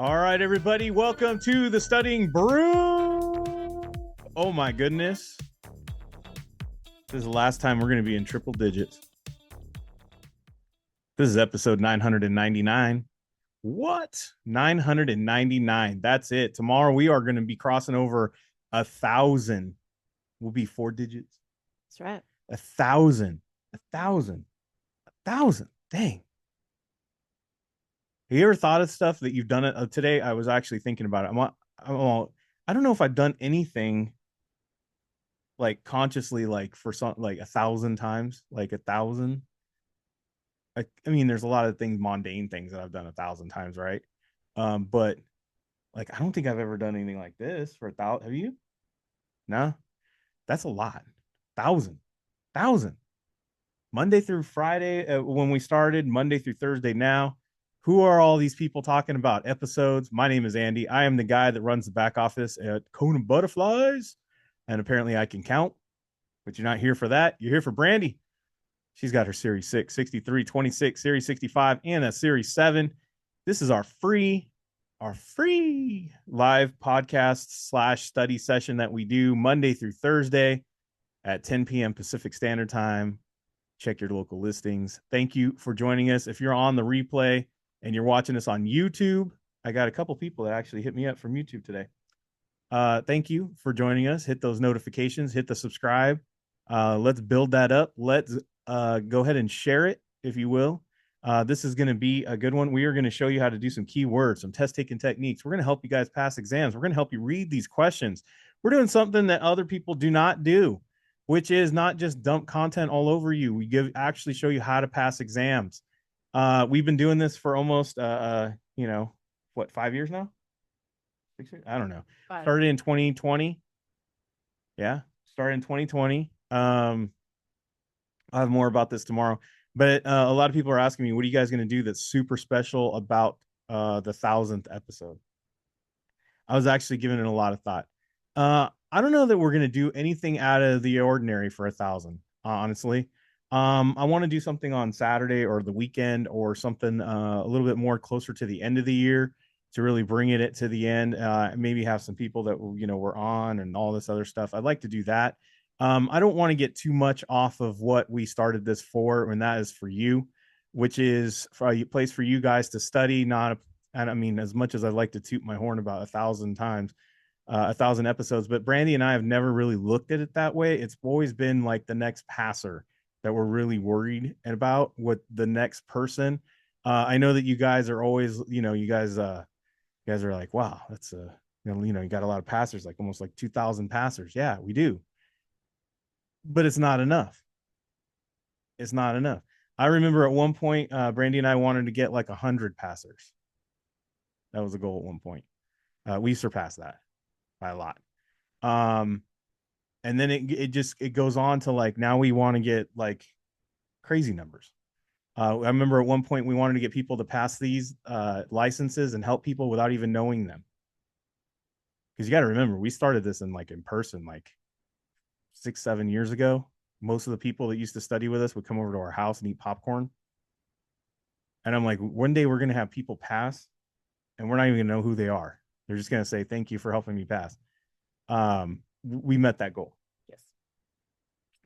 All right, everybody, welcome to the Studying Brew. Oh my goodness. This is the last time we're going to be in triple digits. This is episode 999. What? 999. That's it. Tomorrow we are going to be crossing over 1,000. We'll be 4 digits. That's right. 1,000. 1,000. 1,000. Dang. Have you ever thought of stuff that you've done it today? I was actually thinking about it. I don't know if I've done anything like consciously, like for some, like 1,000 times, like 1,000. I mean, there's a lot of things, mundane things that I've done 1,000 times, right? But like, I don't think I've ever done anything like this for 1,000. Have you? No, that's a lot. 1,000, 1,000. Monday through Friday, when we started, Monday through Thursday now. Who are all these people talking about episodes? My name is Andy. I am the guy that runs the back office at KonaButterflyz. And apparently I can count, but you're not here for that. You're here for Brandi. She's got her Series 6, 63, 26, Series 65, and a Series 7. This is our free live podcast / study session that we do Monday through Thursday at 10 p.m. Pacific Standard Time. Check your local listings. Thank you for joining us. If you're on the replay and you're watching us on YouTube, I got a couple people that actually hit me up from YouTube today. Thank you for joining us. Hit those notifications, hit the subscribe. Let's build that up. Let's go ahead and share it, if you will. This is going to be a good one. We are going to show you how to do some keywords, some test taking techniques. We're going to help you guys pass exams. We're going to help you read these questions. We're doing something that other people do not do, which is not just dump content all over you. We actually show you how to pass exams. We've been doing this for almost, 5 years now? 6 years? I don't know. 5. Started in 2020. Yeah, started in 2020. I'll have more about this tomorrow. But a lot of people are asking me, what are you guys going to do that's super special about the 1,000th episode? I was actually giving it a lot of thought. I don't know that we're going to do anything out of the ordinary for 1,000, honestly. I want to do something on Saturday or the weekend or something a little bit more closer to the end of the year to really bring it to the end. Maybe have some people that were on and all this other stuff. I'd like to do that. I don't want to get too much off of what we started this for, and that is for you, which is for a place for you guys to study. And I mean, as much as I'd like to toot my horn about 1,000 times, 1,000 episodes, but Brandi and I have never really looked at it that way. It's always been like the next passer that we're really worried about, what the next person. I know that you guys are always, you guys are like, wow, that's you got a lot of passers, like almost like 2,000 passers. Yeah, we do. But it's not enough. It's not enough. I remember at one point, Brandi and I wanted to get like 100 passers. That was a goal at one point. We surpassed that by a lot. And then it goes on to like, now we want to get like crazy numbers. I remember at one point we wanted to get people to pass these licenses and help people without even knowing them. Because you got to remember, we started this in person, like 6-7 years ago. Most of the people that used to study with us would come over to our house and eat popcorn. And I'm like, one day we're going to have people pass and we're not even going to know who they are. They're just going to say, thank you for helping me pass. We met that goal. Yes.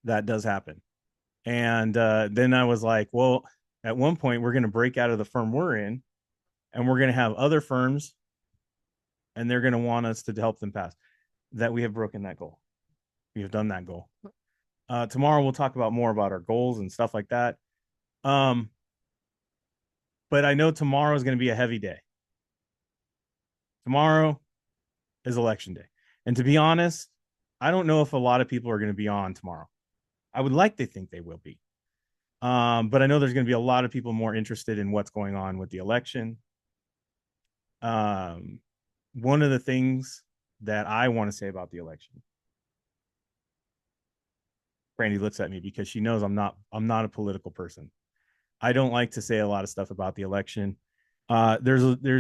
That does happen. And then I was like, well, at one point we're going to break out of the firm we're in and we're going to have other firms and they're going to want us to help them pass. That we have broken that goal. We have done that goal. Tomorrow we'll talk about more about our goals and stuff like that. But I know tomorrow is going to be a heavy day. Tomorrow is election day. And to be honest, I don't know if a lot of people are going to be on tomorrow. I would like to think they will be. But I know there's going to be a lot of people more interested in what's going on with the election. One of the things that I want to say about the election, Brandi looks at me because she knows I'm not a political person. I don't like to say a lot of stuff about the election. And the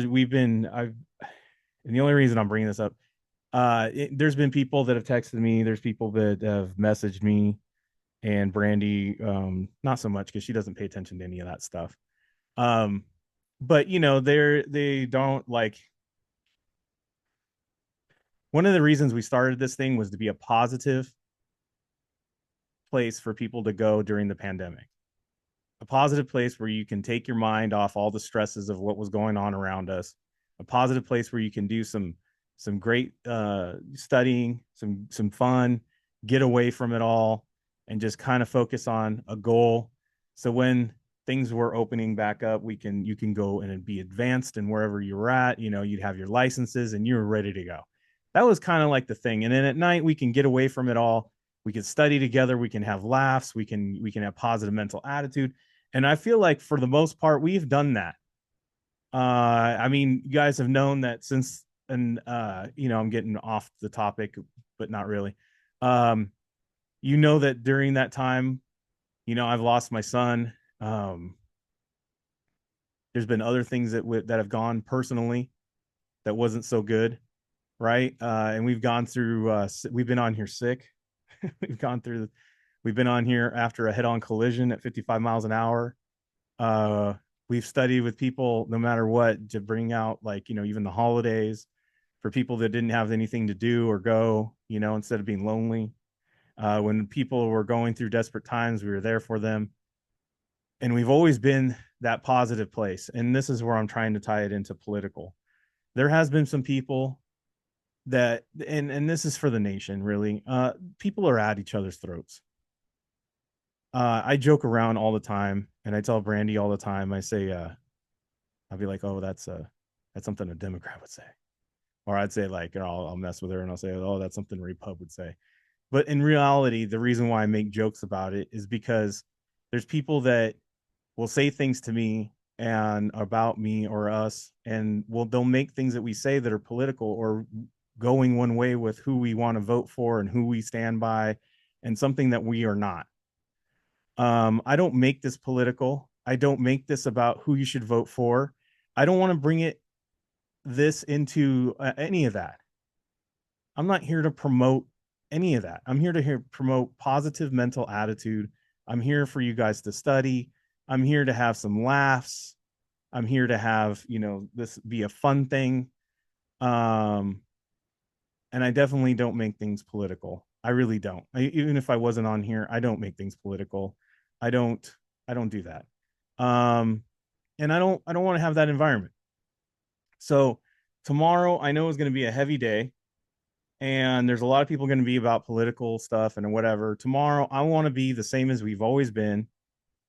only reason I'm bringing this up, there's been people that have texted me. There's people that have messaged me, and Brandi, not so much because she doesn't pay attention to any of that stuff. But they don't like one of the reasons we started this thing was to be a positive place for people to go during the pandemic, a positive place where you can take your mind off all the stresses of what was going on around us, a positive place where you can do some great studying, some fun, get away from it all, and just kind of focus on a goal. So when things were opening back up, you can go and be advanced in wherever you were at. You know, you'd have your licenses and you were ready to go. That was kind of like the thing. And then at night we can get away from it all. We can study together. We can have laughs. We can have positive mental attitude. And I feel like for the most part, we've done that. I mean, you guys have known that since, and you know, I'm getting off the topic, but not really. Um, you know that during that time, you know, I've lost my son. Um, there's been other things that have gone personally that wasn't so good, right? And we've gone through. We've been on here sick. we've gone through. We've been on here after a head-on collision at 55 miles an hour. Uh, we've studied with people no matter what to bring out, like, you know, even the holidays for people that didn't have anything to do or go, you know, instead of being lonely. When people were going through desperate times, we were there for them. And we've always been that positive place. And this is where I'm trying to tie it into political. There has been some people that, and this is for the nation, really. People are at each other's throats. I joke around all the time, and I tell Brandi all the time. I say, I'll be like, "Oh, that's something a Democrat would say," or I'd say like, I'll mess with her and I'll say, "Oh, that's something a Repub would say." But in reality, the reason why I make jokes about it is because there's people that will say things to me and about me or us, and they'll make things that we say that are political or going one way with who we want to vote for and who we stand by, and something that we are not. I don't make this political. I don't make this about who you should vote for. I don't want to bring this into any of that. I'm not here to promote any of that. I'm here to promote positive mental attitude. I'm here for you guys to study. I'm here to have some laughs. I'm here to have, you know, this be a fun thing. Um, and I definitely don't make things political. I really don't. Even if I wasn't on here, I don't make things political. I don't. I don't do that. Um, and I don't want to have that environment. So tomorrow, I know is going to be a heavy day, and there's a lot of people going to be about political stuff and whatever. Tomorrow, I want to be the same as we've always been,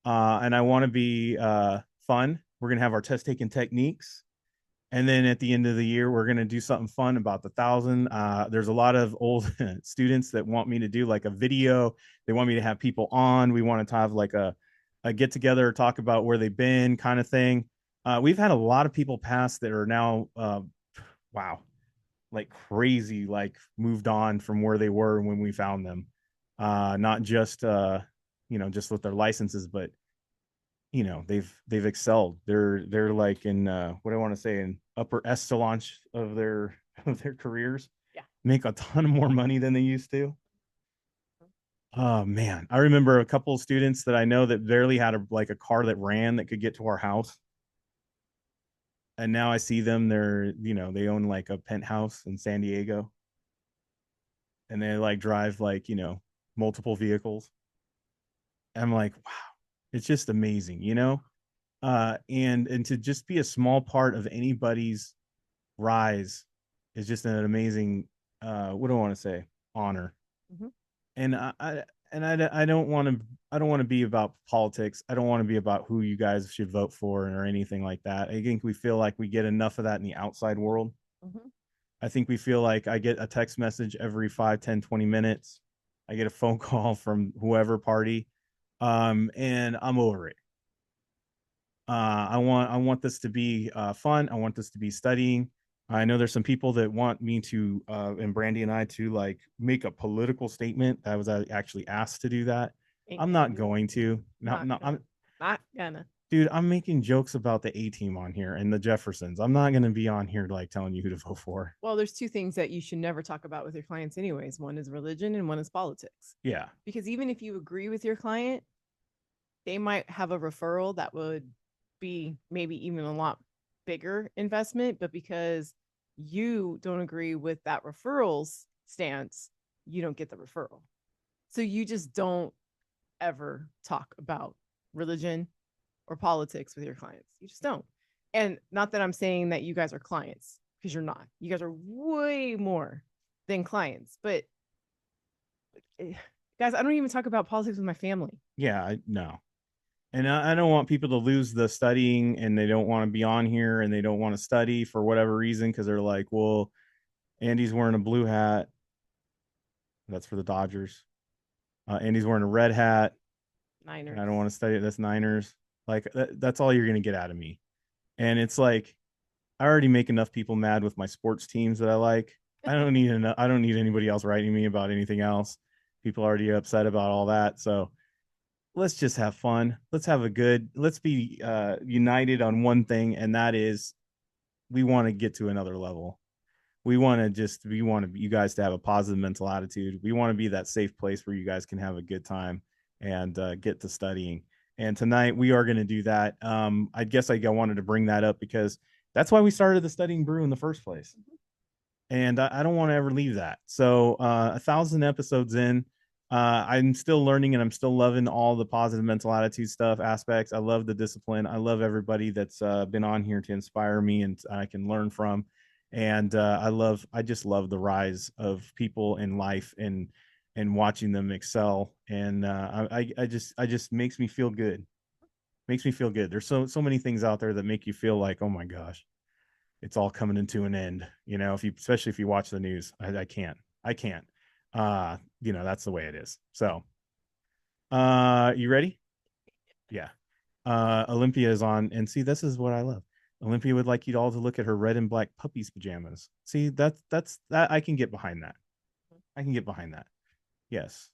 and I want to be fun. We're going to have our test taking techniques. And then at the end of the year, we're going to do something fun about the 1,000. There's a lot of old students that want me to do like a video. They want me to have people on. We want to have like a get together, talk about where they've been, kind of thing. We've had a lot of people pass that are now, wow, like crazy, like moved on from where they were when we found them. Not just, you know, just with their licenses, but you know, they've excelled. They're like in what I want to say in upper echelon of their of their careers. Yeah. Make a ton more money than they used to. Oh man, I remember a couple of students that I know that barely had like a car that ran that could get to our house. And now I see them, they're, you know, they own like a penthouse in San Diego and they like drive like, you know, multiple vehicles. And I'm like, wow, it's just amazing, you know? And to just be a small part of anybody's rise is just an amazing what do I want to say, honor. Mm-hmm. And I don't want to, I don't want to be about politics. I don't want to be about who you guys should vote for or anything like that. I think we feel like we get enough of that in the outside world. Mm-hmm. I think we feel like I get a text message every 5, 10, 20 minutes. I get a phone call from whoever party, and I'm over it. I want this to be fun. I want this to be studying. I know there's some people that want me to and Brandi and I to like make a political statement. I was actually asked to do that. Ain't I'm gonna not do it. going to. No, Not no, gonna. Not gonna. dude. I'm making jokes about the A team on here and the Jeffersons. I'm not gonna be on here like telling you who to vote for. Well, there's two things that you should never talk about with your clients, anyways. One is religion and one is politics. Yeah, Because even if you agree with your client, they might have a referral that would be maybe even a lot bigger investment, but because you don't agree with that referrals stance, you don't get the referral. So you just don't ever talk about religion or politics with your clients. You just don't. And not that I'm saying that you guys are clients, because you're not. You guys are way more than clients. But guys, I don't even talk about politics with my family. Yeah, no. And I don't want people to lose the studying and they don't want to be on here and they don't want to study for whatever reason because they're like, well, Andy's wearing a blue hat. That's for the Dodgers. Andy's wearing a red hat. And I Niners. don't want to study. That's Niners. Like that's all you're gonna get out of me. And it's like I already make enough people mad with my sports teams that I like. I don't need anybody else writing me about anything else. People are already upset about all that. So let's just have fun. Let's be united on one thing, and that is we want to get to another level. We want you guys to have a positive mental attitude. We want to be that safe place where you guys can have a good time and get to studying. And tonight we are going to do that. I guess I wanted to bring that up because that's why we started the Studying Brew in the first place. And I don't want to ever leave that. So 1,000 episodes in, I'm still learning and I'm still loving all the positive mental attitude stuff aspects. I love the discipline. I love everybody that's been on here to inspire me and I can learn from. And I just love the rise of people in life and watching them excel. And I just makes me feel good. Makes me feel good. There's so many things out there that make you feel like, oh my gosh, it's all coming into an end. You know, if you especially if you watch the news, I can't. That's the way it is. So, you ready? Yeah. Olympia is on, and see, this is what I love. Olympia would like you all to look at her red and black puppy's pajamas. See, that's that I can get behind that. I can get behind that. Yes.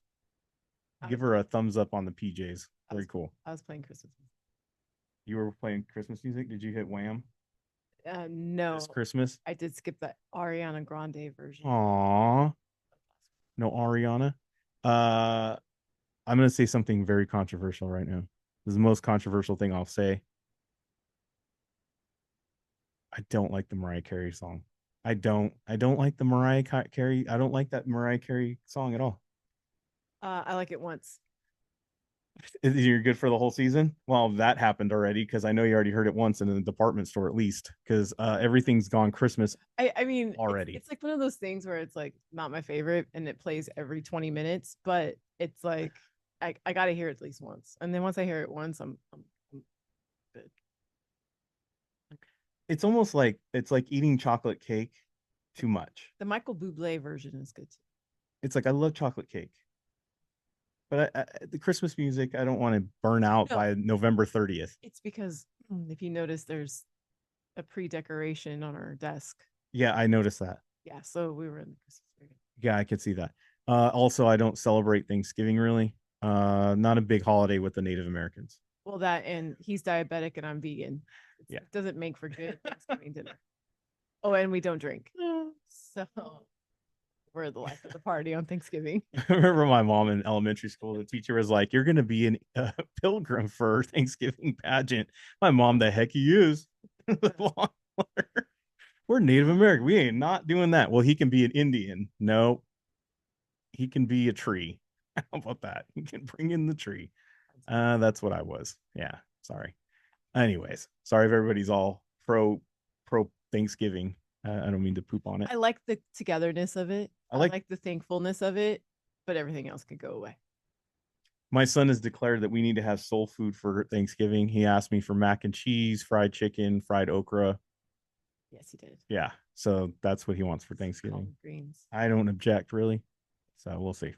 Give her a thumbs up on the PJs. Very cool. I was playing Christmas. You were playing Christmas music. Did you hit Wham No, this Christmas? I did skip the Ariana Grande version. Aw, no Ariana. Uh, I'm going to say something very controversial right now. This is the most controversial thing I'll say. I don't like the Mariah Carey song. I don't like the Mariah Carey. I don't like that Mariah Carey song at all. I like it once. You're good for the whole season. Well, that happened already because I know you already heard it once in the department store at least because everything's gone Christmas I mean, already. it's like one of those things where it's like not my favorite and it plays every 20 minutes, but it's like I got to hear it at least once. And then once I hear it once, I'm good. It's almost like it's like eating chocolate cake too much. The Michael Bublé version is good too. It's like I love chocolate cake, but the Christmas music I don't want to burn out No, by November 30th. it's because if you notice, there's a pre-decoration on our desk. Yeah, I noticed that. Yeah, so we were in the Christmas spirit. Yeah, I could see that. Also, I don't celebrate Thanksgiving really. Not a big holiday with the Native Americans. Well, that and he's diabetic and I'm vegan. Yeah. It doesn't make for good Thanksgiving dinner. Oh, and we don't drink. So we're the life of the party on Thanksgiving. I remember my mom in elementary school. The teacher was like, "You're going to be a pilgrim for Thanksgiving pageant." My mom, the heck he is. We're Native American. We ain't not doing that. Well, he can be an Indian. No, he can be a tree. How about that? He can bring in the tree. That's what I was. Yeah. Sorry. Anyways, sorry if everybody's all pro Thanksgiving. I don't mean to poop on it. I like the togetherness of it. I I like like the thankfulness of it, but everything else could go away. my son has declared that we need to have soul food for Thanksgiving. He asked me for mac and cheese, fried chicken, fried okra. Yes, he did. Yeah. So that's what he wants for Thanksgiving. Collard greens. I don't object really. So we'll see.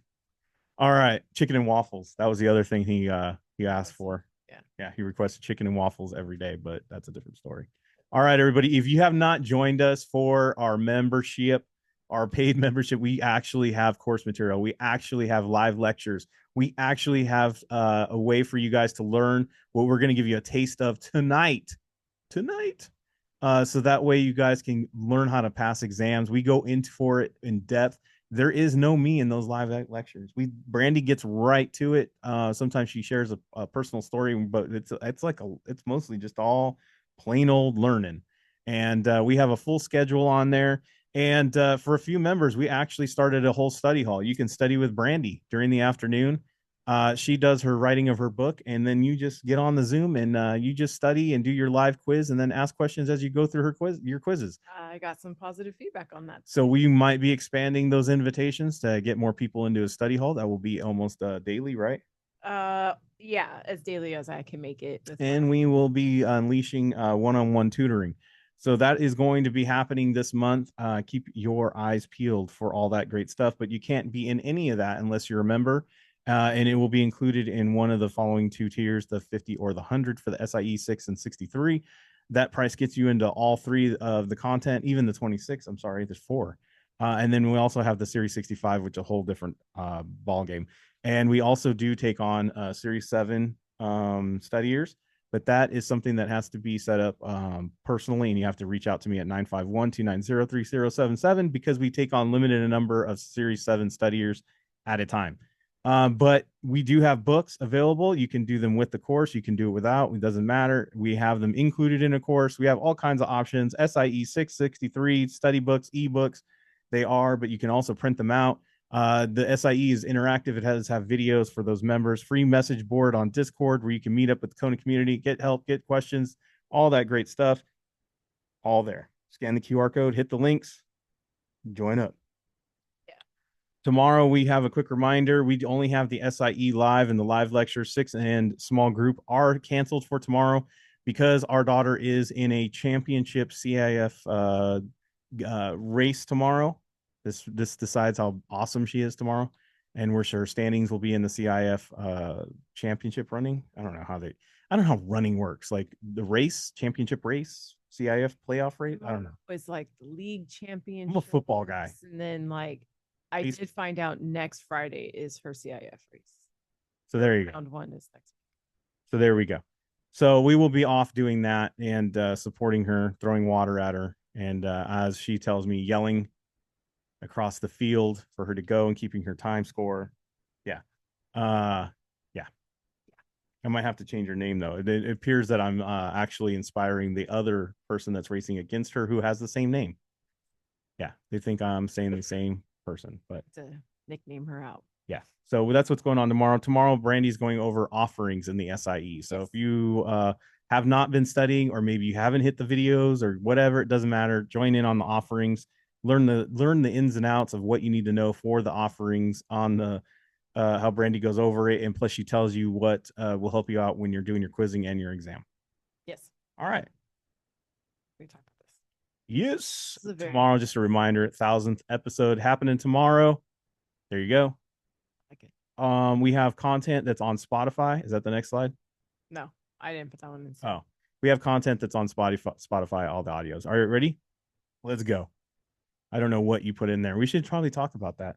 All right. Chicken and waffles. That was the other thing he asked for. Yeah. Yeah. He requested chicken and waffles every day, but that's a different story. All right, everybody. If you have not joined us for our membership, our paid membership, we actually have course material. We actually have live lectures. We actually have a way for you guys to learn what we're going to give you a taste of tonight. So that way you guys can learn how to pass exams. We go into for it in depth. There is no me in those live lectures. Brandi gets right to it. Sometimes she shares a personal story, but it's mostly just all plain old learning. And we have a full schedule on there. And for a few members, we actually started a whole study hall. You can study with Brandi during the afternoon. She does her writing of her book, and then you just get on the Zoom and you just study and do your live quiz, and then ask questions as you go through your quizzes. I got some positive feedback on that. So we might be expanding those invitations to get more people into a study hall. That will be almost daily, right? Yeah, as daily as I can make it. And we will be unleashing one-on-one tutoring. So that is going to be happening this month. Keep your eyes peeled for all that great stuff, but you can't be in any of that unless you're a member. And it will be included in one of the following two tiers, the 50 or the 100 for the SIE 6 and 63. That price gets you into all three of the content, even the 26. I'm sorry, there's four. And then we also have the Series 65, which is a whole different ball game. And we also do take on Series 7 studiers, but that is something that has to be set up personally, and you have to reach out to me at 951-290-3077 because we take on limited a number of Series 7 studiers at a time. But we do have books available. You can do them with the course. You can do it without. It doesn't matter. We have them included in a course. We have all kinds of options. SIE 663, study books, ebooks. They are, but you can also print them out. The SIE is interactive. It has have videos for those members, free message board on Discord where you can meet up with the Kona community, get help, get questions, all that great stuff. All there. Scan the QR code, hit the links, join up. Yeah. Tomorrow we have a quick reminder. We only have the SIE live and the live lecture 6 and small group are canceled for tomorrow because our daughter is in a championship CIF race tomorrow. This decides how awesome she is tomorrow, and we're sure standings will be in the CIF championship running. I don't know how running works. Like the race, championship race, CIF playoff race. I don't know. It's like the league championship. I'm a football guy, and then I did find out next Friday is her CIF race. So there you go. Round 1 is next week. So there we go. So we will be off doing that and supporting her, throwing water at her, and as she tells me, yelling across the field for her to go and keeping her time score. Yeah. Yeah. I might have to change her name though. It appears that I'm actually inspiring the other person that's racing against her who has the same name. Yeah. They think I'm saying the same person, but to nickname her out. Yeah. So that's what's going on tomorrow. Tomorrow, Brandi's going over offerings in the SIE. So if you have not been studying, or maybe you haven't hit the videos or whatever, it doesn't matter. Join in on the offerings. Learn the ins and outs of what you need to know for the offerings on the how Brandi goes over it, and plus she tells you what will help you out when you're doing your quizzing and your exam. Yes. All right. We talk about this. Yes. Tomorrow, just a reminder, 1000th episode happening tomorrow. There you go. Okay. We have content that's on Spotify. Is that the next slide? No, I didn't put that one in. Oh, we have content that's on Spotify, all the audios. Are you ready? Let's go. I don't know what you put in there. We should probably talk about that.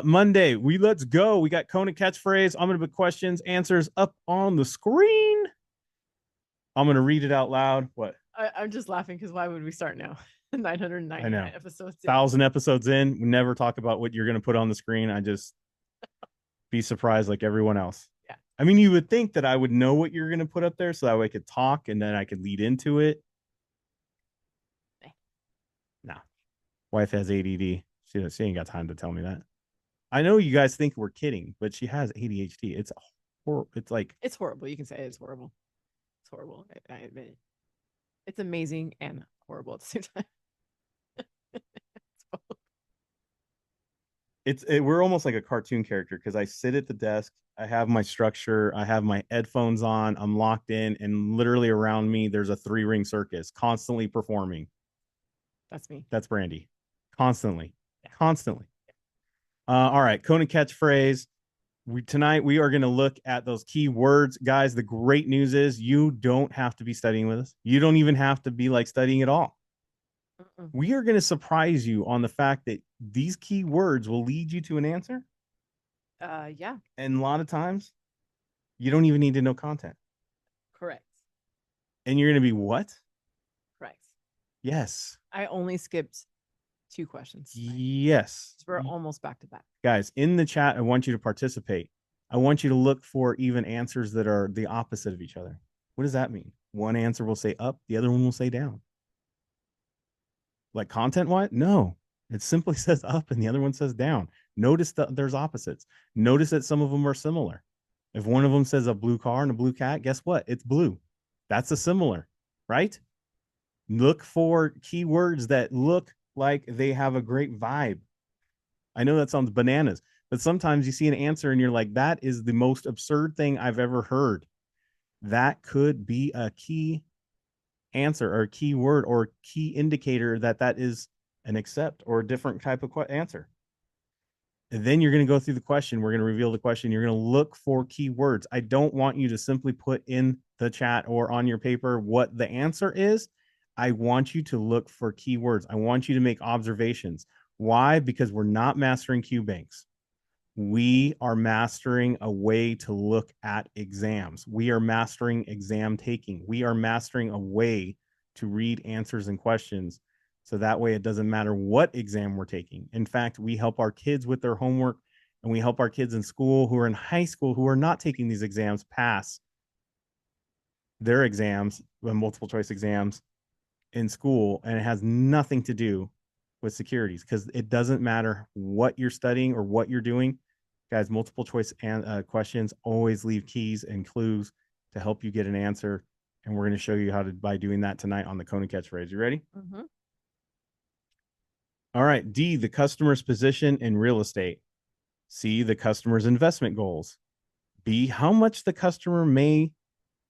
Monday, let's go. We got Kona Catchphrase. I'm going to put questions, answers up on the screen. I'm going to read it out loud. What? I'm just laughing because why would we start now? 999 episodes. 1000 episodes in. We never talk about what you're going to put on the screen. I just be surprised like everyone else. Yeah. I mean, you would think that I would know what you're going to put up there so that way I could talk and then I could lead into it. No. Wife has ADD. She ain't got time to tell me that. I know you guys think we're kidding, but she has ADHD. It's horrible. It's horrible. You can say it's horrible. It's horrible. I admit it. It's amazing and horrible at the same time. We're almost like a cartoon character because I sit at the desk, I have my structure, I have my headphones on, I'm locked in, and literally around me there's a 3-ring circus constantly performing. That's me. That's Brandi. Constantly. All right, Kona Catchphrase. Tonight we are going to look at those key words. Guys, the great news is you don't have to be studying with us. You don't even have to be studying at all. We are going to surprise you on the fact that these key words will lead you to an answer. Yeah. And a lot of times you don't even need to know content. Correct. And you're going to be what? Correct. Yes. I only skipped 2 questions. Yes. We're almost back to back. Guys, in the chat, I want you to participate. I want you to look for even answers that are the opposite of each other. What does that mean? One answer will say up, the other one will say down. Like content what? No. It simply says up and the other one says down. Notice that there's opposites. Notice that some of them are similar. If one of them says a blue car and a blue cat, guess what? It's blue. That's a similar, right? Look for keywords that look like they have a great vibe. I know that sounds bananas, but sometimes you see an answer and you're like, that is the most absurd thing I've ever heard. That could be a key answer or key word or key indicator that that is an accept or a different type of answer. And then you're going to go through the question. We're going to reveal the question. You're going to look for keywords. I don't want you to simply put in the chat or on your paper what the answer is. I want you to look for keywords. I want you to make observations. Why? Because we're not mastering Q banks. We are mastering a way to look at exams. We are mastering exam taking. We are mastering a way to read answers and questions. So that way it doesn't matter what exam we're taking. In fact, we help our kids with their homework and we help our kids in school who are in high school who are not taking these exams pass their exams, multiple choice exams in school. And it has nothing to do with securities because it doesn't matter what you're studying or what you're doing. Guys, multiple choice questions always leave keys and clues to help you get an answer. And we're going to show you how to by doing that tonight on the Kona Catchphrase. You ready? Mm-hmm. All right. D, the customer's position in real estate. C, the customer's investment goals. B, how much the customer may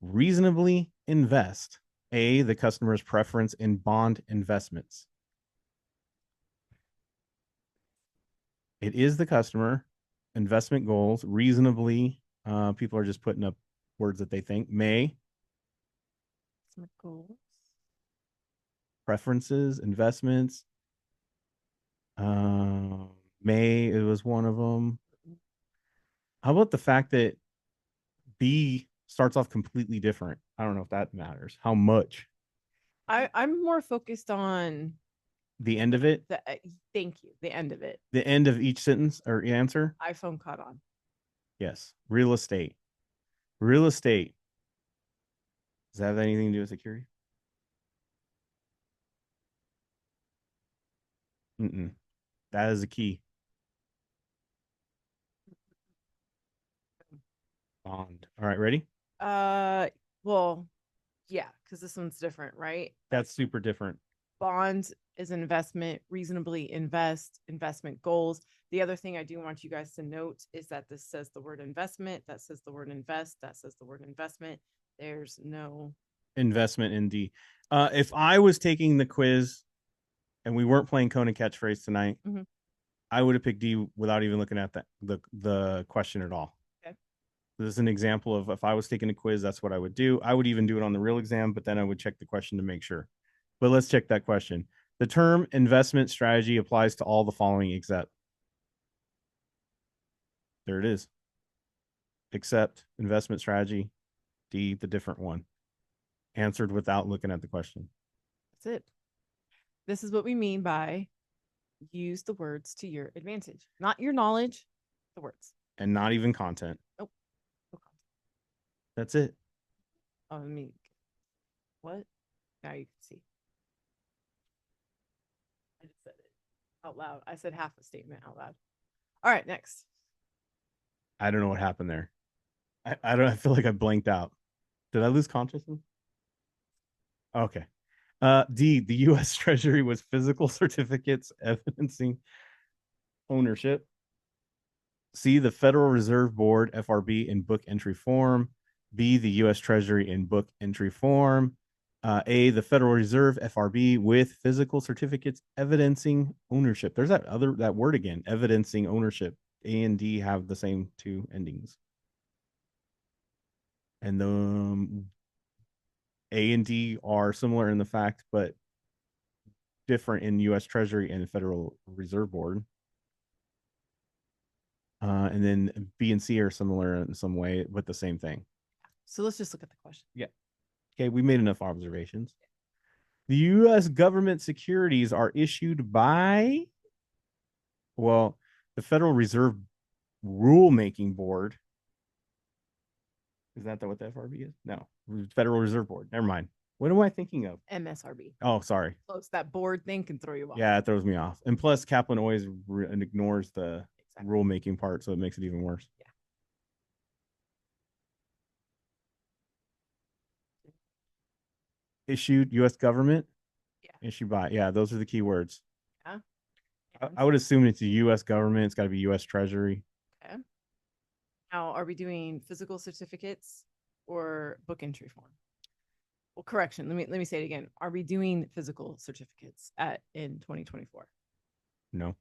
reasonably invest. A, the customer's preference in bond investments. It is the customer, investment goals, reasonably. People are just putting up words that they think. May, Goals. preferences, investments. May, it was one of them. How about the fact that B starts off completely different? I don't know if that matters. How much? I'm more focused on The end of it? thank you. The end of it. The end of each sentence or answer? iPhone caught on. Yes. Real estate. Real estate. Does that have anything to do with security? Mm-mm. That is a key. Bond. All right, ready? Well, yeah, because this one's different, right? That's super different. Bond is investment, reasonably invest, investment goals. The other thing I do want you guys to note is that this says the word investment, that says the word invest, that says the word investment. There's no investment in D. If I was taking the quiz and we weren't playing Kona Catchphrase tonight, I would have picked D without even looking at the question at all. Okay. This is an example of if I was taking a quiz, that's what I would do. I would even do it on the real exam, but then I would check the question to make sure. But let's check that question. The term investment strategy applies to all the following except. There it is. Except investment strategy, D, the different one. Answered without looking at the question. That's it. This is what we mean by use the words to your advantage, not your knowledge, the words. And not even content. Nope. No content. That's it. Oh, I mean, what? Now you can see. I just said it out loud. I said half a statement out loud. All right, next. I don't know what happened there. I don't. I feel like I blanked out. Did I lose consciousness? Okay. D, the U.S. Treasury was physical certificates evidencing ownership. C, the Federal Reserve Board, FRB, in book entry form. B, the U.S. Treasury in book entry form. A, the Federal Reserve, FRB, with physical certificates evidencing ownership. There's that word again, evidencing ownership. A and D have the same two endings. And the A and D are similar in the fact, but different in U.S. Treasury and Federal Reserve Board. And then B and C are similar in some way, but the same thing. So let's just look at the question. Yeah. Okay, we made enough observations. The U.S. government securities are issued by, well, the Federal Reserve Rulemaking Board. Is that what the FRB is? No, Federal Reserve Board. Never mind. What am I thinking of? MSRB. Oh, sorry. Close. That board thing can throw you off. Yeah, it throws me off. And plus, Kaplan always ignores the Exactly. rule making part, so it makes it even worse. Yeah. Issued U.S. government, Yeah. issued by. Yeah, those are the key words. Yeah. I would assume it's the U.S. government. It's got to be U.S. Treasury. Okay. Now, are we doing physical certificates or book entry form? Well, correction. Let me say it again. Are we doing physical certificates in 2024? No,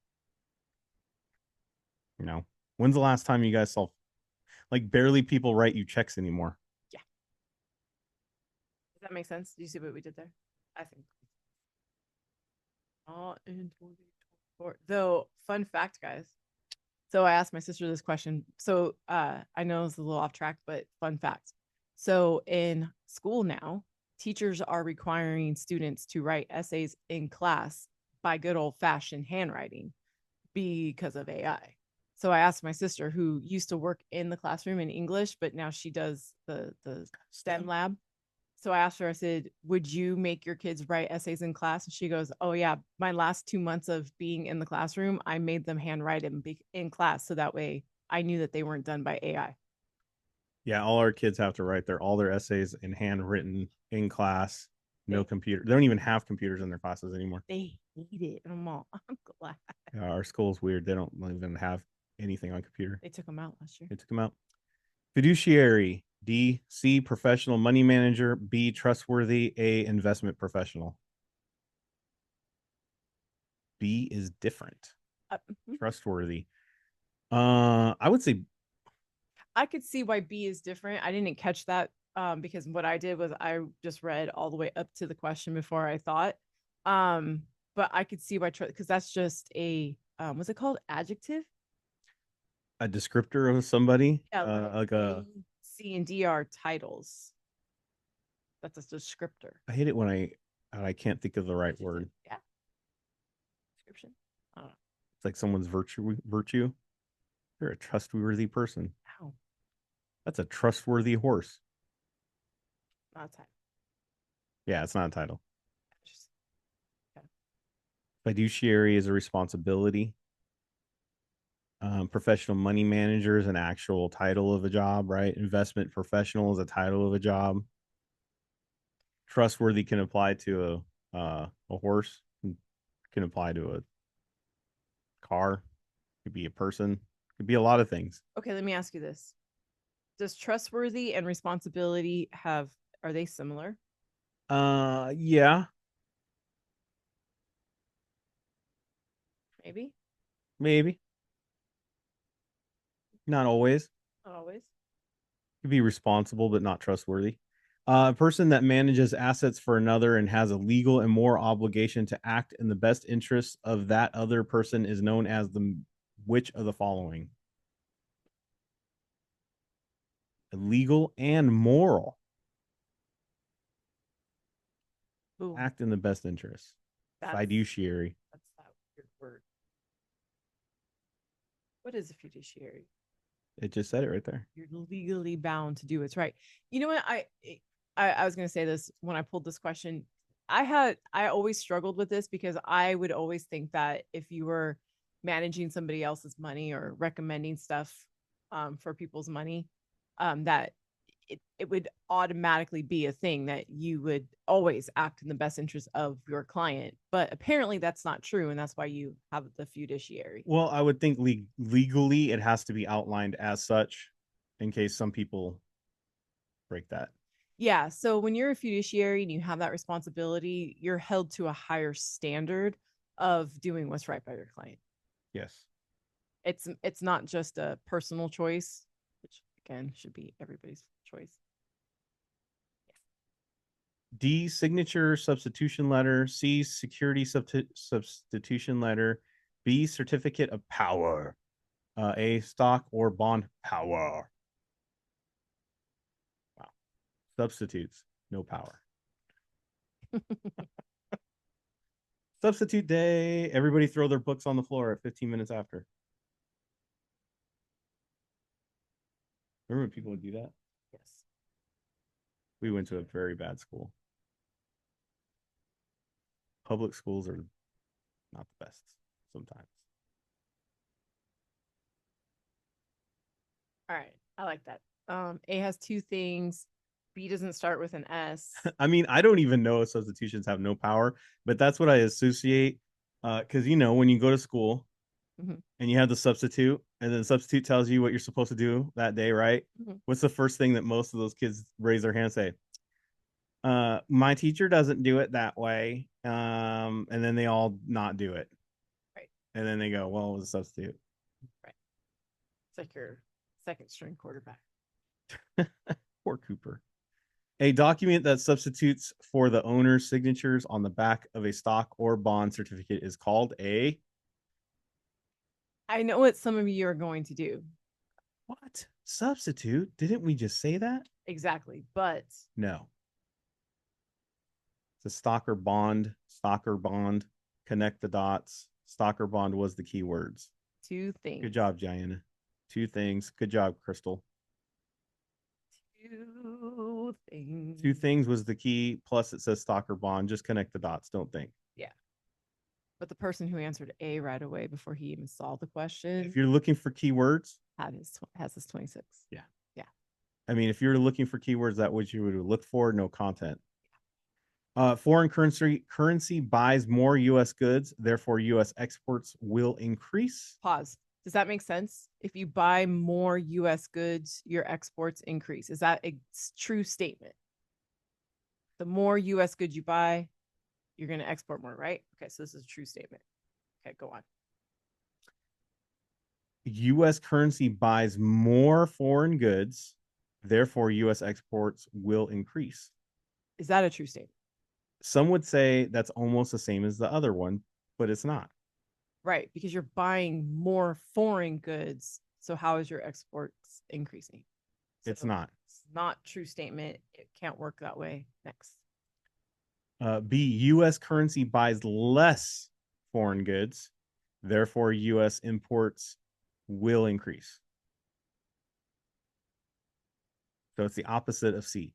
no. When's the last time you guys saw like barely people write you checks anymore? Yeah. Does that make sense? Do you see what we did there? I think. In 2024. Though, fun fact, guys. So I asked my sister this question. So I know it's a little off track, but fun fact. So in school now, teachers are requiring students to write essays in class by good old fashioned handwriting because of AI. So I asked my sister, who used to work in the classroom in English, but now she does the STEM lab. So I asked her, I said, would you make your kids write essays in class? And she goes, oh, yeah. My last 2 months of being in the classroom, I made them handwrite them in class. So that way I knew that they weren't done by AI. Yeah, all our kids have to write all their essays in handwritten in class. No They, computer. They don't even have computers in their classes anymore. they hate it. And I'm all, I'm glad. Yeah, our school's weird. They don't even have anything on computer. They took them out last year. They took them out. Fiduciary. D. C. Professional money manager. B. Trustworthy. A. Investment professional. B is different. Trustworthy. I would say I could see why B is different. I didn't catch that because what I did was I just read all the way up to the question before I thought. But I could see why because that's just a what's it called? Adjective? a descriptor of somebody. Yeah, Like a. C and D are titles. That's a descriptor. I hate it when I can't think of the right Adjective. word. Yeah. Description. I don't know. It's like someone's virtue. You're a trustworthy person. Ow. That's a trustworthy horse. Not a title. Yeah, it's not a title. Just, okay. Fiduciary is a responsibility. Professional money manager is an actual title of a job, right? Investment professional is a title of a job. Trustworthy can apply to a horse, can apply to a car, could be a person, could be a lot of things. Okay, let me ask you this. Does trustworthy and responsibility are they similar? Yeah, Maybe. maybe. Not always. Not always. Could be responsible but not trustworthy. A person that manages assets for another and has a legal and moral obligation to act in the best interests of that other person is known as the which of the following? Legal and moral. Ooh, Act in the best interests. that's Fiduciary. that's that weird word. What is a fiduciary? It just said it right there. You're legally bound to do what's right. You know what? I was gonna say this when I pulled this question. I always struggled with this because I would always think that if you were managing somebody else's money or recommending stuff for people's money, that it would automatically be a thing that you would always act in the best interest of your client. But apparently that's not true. And that's why you have the fiduciary. Well, I would think legally it has to be outlined as such in case some people break that. Yeah. So when you're a fiduciary and you have that responsibility, you're held to a higher standard of doing what's right by your client. Yes. It's not just a personal choice, which again should be everybody's choice. D, signature substitution letter. C, security substitution letter. B, certificate of power. A, stock or bond power. Wow. Substitutes, no power. Substitute day. Everybody throw their books on the floor at 15 minutes after. Remember when people would do that? Yes. We went to a very bad school. Public schools are not the best sometimes. All right. I like that. A has two things. B doesn't start with an S. I mean, I don't even know if substitutions have no power, but that's what I associate. Because when you go to school Mhm. and you have the substitute, and then the substitute tells you what you're supposed to do that day, right? Mhm. What's the first thing that most of those kids raise their hand and say? My teacher doesn't do it that way. And then they all not do it. Right. And then they go, well, it was a substitute. Right. It's like your second string quarterback. Poor Cooper. A document that substitutes for the owner's signatures on the back of a stock or bond certificate is called a I know what some of you are going to do. what? Substitute? Didn't we just say that? Exactly. But No. It's a stalker bond, stalker bond, connect the dots. Stalker bond was the key words. two things. Good job, Diana. Two things. Good job, Crystal. Two things. Two things was the key. Plus, it says stalker bond. Just connect the dots. Don't think. Yeah. But the person who answered A right away before he even saw the question If you're looking for keywords, has his 26. Yeah. Yeah. I mean, if you're looking for keywords, that what you would look for. No content. Foreign currency buys more U.S. goods, therefore U.S. exports will increase. Pause. Does that make sense? If you buy more US goods, your exports increase. Is that a true statement? The more US goods you buy, you're going to export more, right? Okay, so this is a true statement. Okay, go on. U.S. currency buys more foreign goods, therefore U.S. exports will increase. Is that a true statement? Some would say that's almost the same as the other one, but it's not. Right, because you're buying more foreign goods. So how is your exports increasing? So it's not. It's not true statement. It can't work that way. Next. B, U.S. currency buys less foreign goods, therefore U.S. imports will increase. So it's the opposite of C.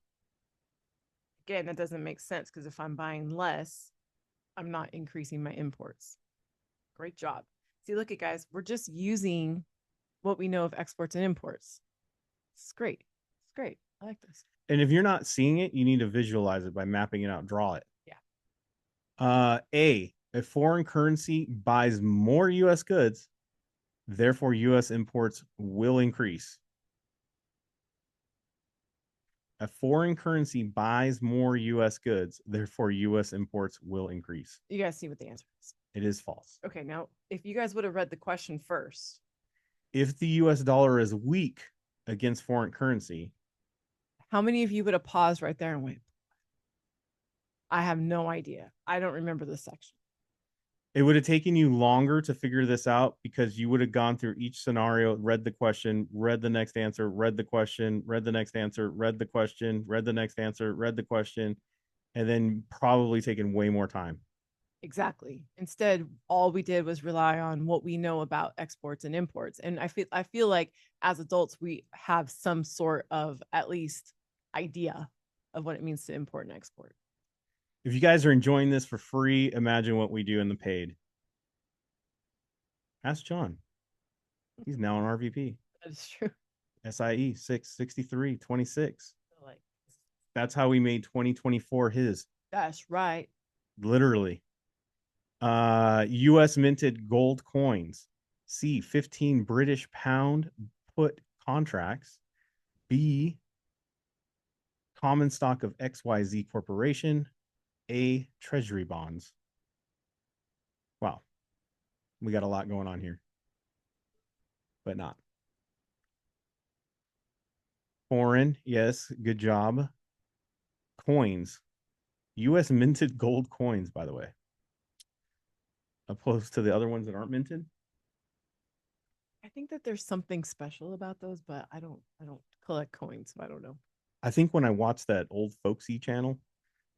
Again, that doesn't make sense because if I'm buying less, I'm not increasing my imports. Great job. See, look at guys, we're just using what we know of exports and imports. It's great. It's great. I like this. And if you're not seeing it, you need to visualize it by mapping it out, draw it. Yeah. A foreign currency buys more U.S. goods, therefore U.S. imports will increase. A foreign currency buys more U.S. goods, therefore U.S. imports will increase. You guys see what the answer is. It is false. Okay, now if you guys would have read the question first. If the U.S. dollar is weak against foreign currency, how many of you would have paused right there and went, I have no idea. I don't remember this section. it would have taken you longer to figure this out because you would have gone through each scenario, read the question, read the next answer, read the question, read the next answer, read the question, read the next answer, read the question, and then probably taken way more time. Exactly. Instead, all we did was rely on what we know about exports and imports. And I feel like as adults, we have some sort of at least idea of what it means to import and export. If you guys are enjoying this for free, imagine what we do in the paid. Ask John. He's now an RVP. That is true. SIE 66326. Like, that's how we made 2024 his. That's right. Literally. US minted gold coins. C, 15 British pound put contracts. B, common stock of XYZ Corporation. A, treasury bonds. Wow. We got a lot going on here. But not. Foreign, yes, good job. Coins. US minted gold coins, by the way. Opposed to the other ones that aren't minted. I think that there's something special about those, but I don't collect coins, so I don't know. I think when I watch that old folksy channel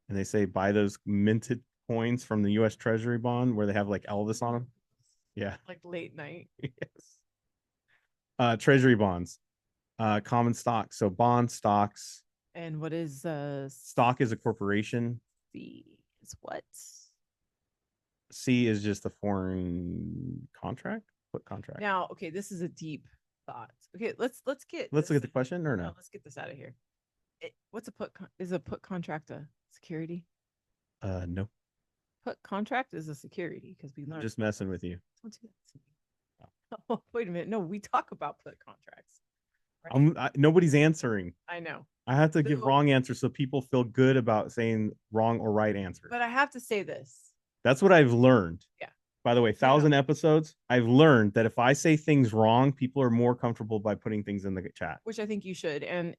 and they say buy those minted coins from the US Treasury bond where they have like Elvis on them. Yeah. Like late night. Yes. Treasury bonds. Common stock. So bond stocks. And what is stock is a corporation. C is what? C is just a foreign contract. Put contract. Now, okay, this is a deep thought. Okay, let's get Let's this. look at the question or no? Let's get this out of here. What's a put? Is a put contract a security? No. Put contract is a security because we learned. Just messing with you. Don't do that to me. Oh, wait a minute. No, we talk about put contracts. Right? Nobody's answering. I know. I have to give wrong answers so people feel good about saying wrong or right answers. But I have to say this. That's what I've learned. Yeah. By the way, 1,000 episodes, I've learned that if I say things wrong, people are more comfortable by putting things in the chat. Which I think you should. And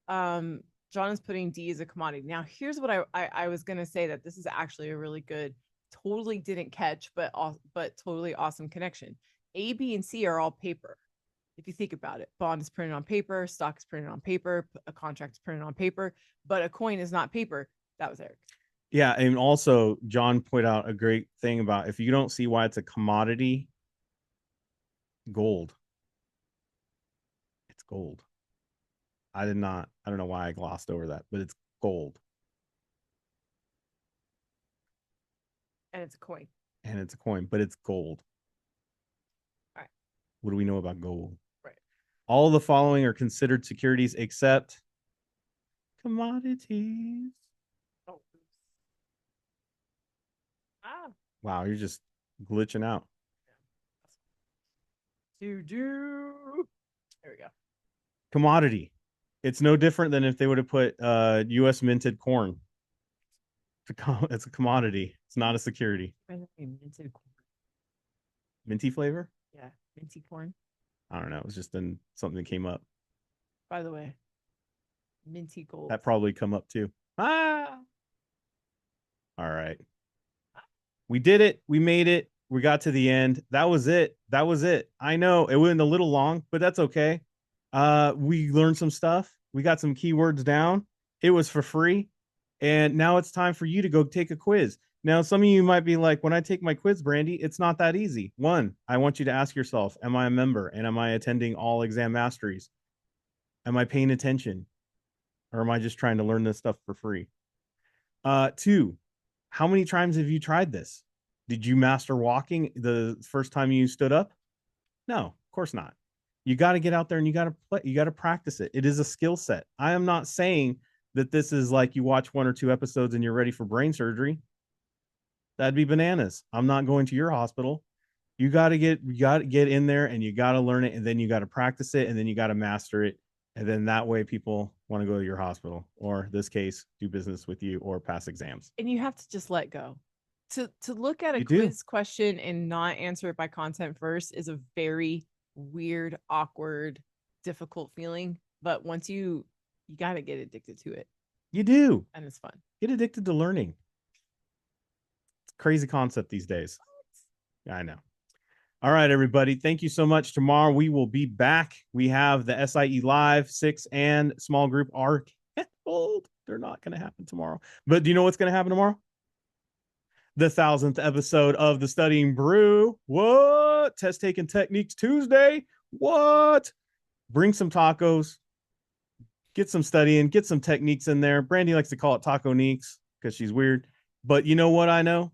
John is putting D as a commodity. Now, here's what I was gonna say, that this is actually a really good, totally didn't catch, but totally awesome connection. A, B, and C are all paper. If you think about it, bond is printed on paper, stock is printed on paper, a contract is printed on paper, but a coin is not paper. That was Eric. Yeah, and also John put out a great thing about, if you don't see why it's a commodity, gold. It's gold. I don't know why I glossed over that, but it's gold. And it's a coin. And it's a coin, but it's gold. All right. What do we know about gold? Right. All the following are considered securities except commodities. Oh. Ah. Wow, you're just glitching out. There we go. Commodity. It's no different than if they would have put U.S. minted corn. It's a commodity. It's not a security. Minted corn. Minty flavor? Yeah, minty corn. I don't know. It was just something that came up. By the way, minty gold. That probably come up too. Ah. All right. We did it. We made it. We got to the end. That was it. That was it. I know it went a little long, but that's okay. We learned some stuff. We got some keywords down. It was for free. And now it's time for you to go take a quiz. Now, some of you might be like, when I take my quiz, Brandi, it's not that easy. One, I want you to ask yourself, am I a member? And am I attending all exam masteries? Am I paying attention? Or am I just trying to learn this stuff for free? Two, how many times have you tried this? Did you master walking the first time you stood up? No, of course not. You got to get out there and you got to play. You got to practice it. It is a skill set. I am not saying that this is like you watch 1 or 2 episodes and you're ready for brain surgery. That'd be bananas. I'm not going to your hospital. You got to get in there and you got to learn it, and then you got to practice it, and then you got to master it. And then that way people want to go to your hospital, or this case, do business with you or pass exams. And you have to just let go. To look at a quiz question and not answer it by content first is a very weird, awkward, difficult feeling. But once you got to get addicted to it. You do. And it's fun. Get addicted to learning. It's a crazy concept these days. I know. All right, everybody. Thank you so much. Tomorrow we will be back. We have the SIE Live 6 and small group are canceled. They're not going to happen tomorrow. But do you know what's going to happen tomorrow? The 1,000th episode of the Studying Brew. What? Test taking techniques Tuesday. What? Bring some tacos. Get some studying. Get some techniques in there. Brandi likes to call it taco neeks because she's weird. But you know what I know?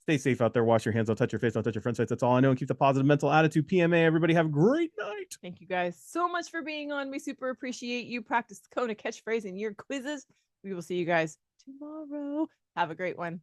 Stay safe out there. Wash your hands. Don't touch your face. Don't touch your friend's face. That's all I know. And keep the positive mental attitude. PMA. Everybody have a great night. Thank you guys so much for being on. We super appreciate you. Practice the Kona catchphrase in your quizzes. We will see you guys tomorrow. Have a great one.